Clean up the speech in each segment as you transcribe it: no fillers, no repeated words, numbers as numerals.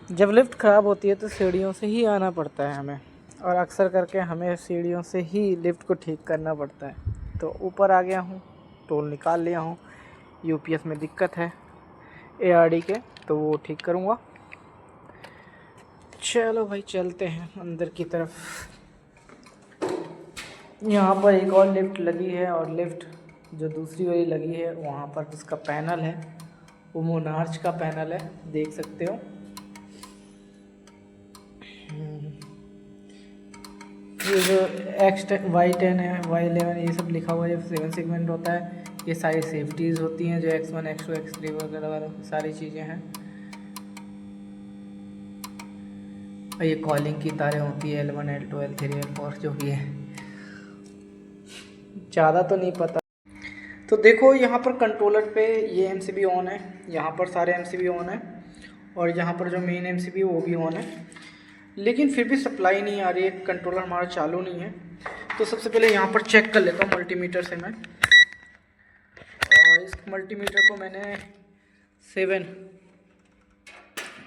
जब लिफ्ट ख़राब होती है तो सीढ़ियों से ही आना पड़ता है हमें, और अक्सर करके हमें सीढ़ियों से ही लिफ्ट को ठीक करना पड़ता है। तो ऊपर आ गया हूँ, टोल निकाल लिया हूँ। यूपीएस में दिक्कत है एआरडी के, तो वो ठीक करूँगा। चलो भाई चलते हैं अंदर की तरफ। यहाँ पर एक और लिफ्ट लगी है, और लिफ्ट जो दूसरी वाली लगी है वहाँ पर जिसका पैनल है वो मोनार्च का पैनल है, देख सकते हो। ये जो Y10 है, Y11 ये सब लिखा हुआ है, 7 सेगमेंट होता है। ये सारी सेफ्टीज़ होती हैं जो X1 X2 X3 वगैरह सारी चीज़ें हैं। और ये कॉलिंग की तारें होती है, L1 L2 L3 L4 जो भी है, ज़्यादा तो नहीं पता। तो देखो यहाँ पर कंट्रोलर पे ये MCB ऑन है, यहाँ पर सारे MCB ऑन है, और यहाँ पर जो मेन MCB वो भी ऑन है, लेकिन फिर भी सप्लाई नहीं आ रही है, कंट्रोलर हमारा चालू नहीं है। तो सबसे पहले यहाँ पर चेक कर लेता हूँ मल्टीमीटर से मैं। इस मल्टीमीटर को मैंने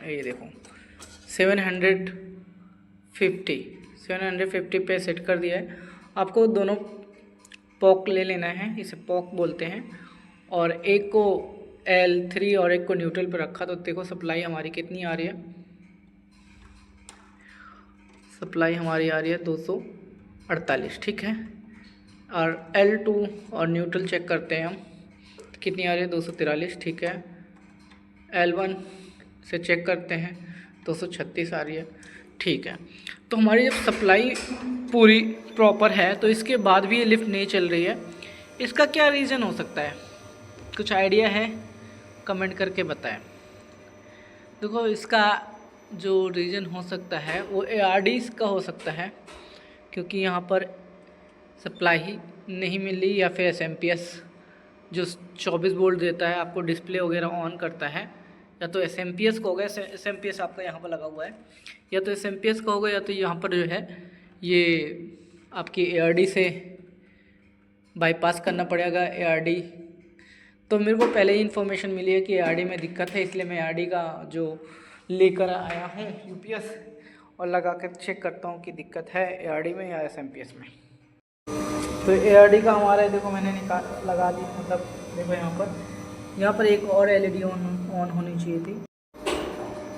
ये देखो 750 पे सेट कर दिया है। आपको दोनों पॉक ले लेना है, इसे पॉक बोलते हैं, और एक को L3 और एक को न्यूट्रल पर रखा। तो देखो सप्लाई हमारी कितनी आ रही है, सप्लाई हमारी आ रही है 248, ठीक है। और L2 और न्यूट्रल चेक करते हैं हम, कितनी आ रही है 243, ठीक है। L1 से चेक करते हैं 236 आ रही है, ठीक है। तो हमारी जब सप्लाई पूरी प्रॉपर है तो इसके बाद भी ये लिफ्ट नहीं चल रही है, इसका क्या रीज़न हो सकता है? कुछ आइडिया है? कमेंट करके बताएं। देखो इसका जो रीज़न हो सकता है वो ARDs का हो सकता है, क्योंकि यहाँ पर सप्लाई ही नहीं मिल रही, या फिर SMPS जो 24 वोल्ट देता है आपको डिस्प्ले वगैरह ऑन करता है, या तो SMPS का होगा, SMPS आपका यहाँ पर लगा हुआ है, या तो SMPS का होगा, या तो यहाँ पर जो है ये आपकी ARD से बाईपास करना पड़ेगा ARD। तो मेरे को पहले ही इन्फॉर्मेशन मिली है कि ARD में दिक्कत है, इसलिए मैं ARD का जो लेकर आया हूँ UPS, और लगा कर चेक करता हूँ कि दिक्कत है ARD में या SMPS में। तो ARD का हमारा देखो मैंने लगा दी, मतलब देखो यहाँ पर एक और LED ऑन होनी चाहिए थी।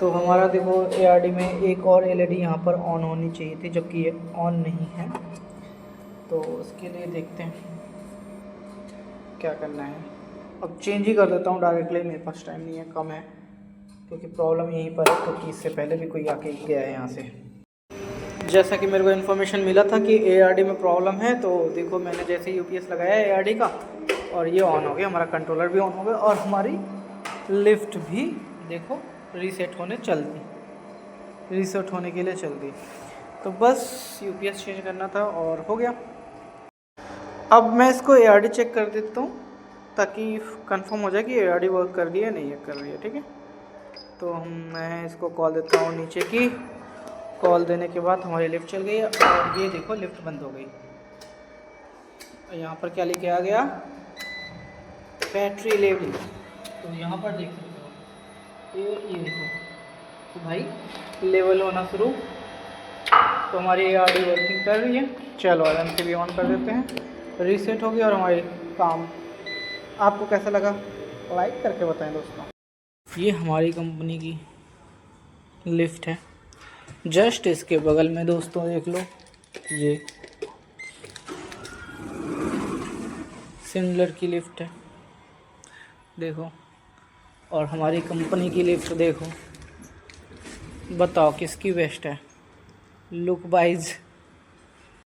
तो हमारा देखो ARD में एक और LED यहाँ पर ऑन होनी चाहिए थी, जबकि ये ऑन नहीं है। तो उसके लिए देखते हैं क्या करना है। अब चेंज ही कर देता हूँ डायरेक्टली, मेरे पास टाइम नहीं है, कम है, क्योंकि प्रॉब्लम यहीं पर है, क्योंकि इससे पहले भी कोई आके गया है यहाँ से। जैसा कि मेरे को इन्फॉर्मेशन मिला था कि ARD में प्रॉब्लम है, तो देखो मैंने जैसे ही UPS लगाया ARD का, और ये ऑन हो गया, हमारा कंट्रोलर भी ऑन हो गया, और हमारी लिफ्ट भी देखो रीसेट होने के लिए चल दी। तो बस UPS चेंज करना था और हो गया। अब मैं इसको ARD चेक कर देता हूँ ताकि कंफर्म हो जाए कि ARD वर्क कर रही है नहीं कर रही है, ठीक है। तो मैं इसको कॉल देता हूँ नीचे की। कॉल देने के बाद हमारी लिफ्ट चल गई है, और ये देखो लिफ्ट बंद हो गई। यहाँ पर क्या लिखे आ गया, बैटरी लेवल। तो यहाँ पर देख सकते हो ये देखो, तो भाई लेवल होना शुरू। तो हमारी ARD वर्किंग कर रही है। चलो MCB ऑन कर देते हैं, रीसेट हो गया और हमारी काम। आपको कैसा लगा लाइक करके बताएं दोस्तों। ये हमारी कंपनी की लिफ्ट है, जस्ट इसके बगल में दोस्तों देख लो, ये सिमिलर की लिफ्ट है देखो, और हमारी कंपनी की लिफ्ट देखो। बताओ किसकी बेस्ट है लुक वाइज।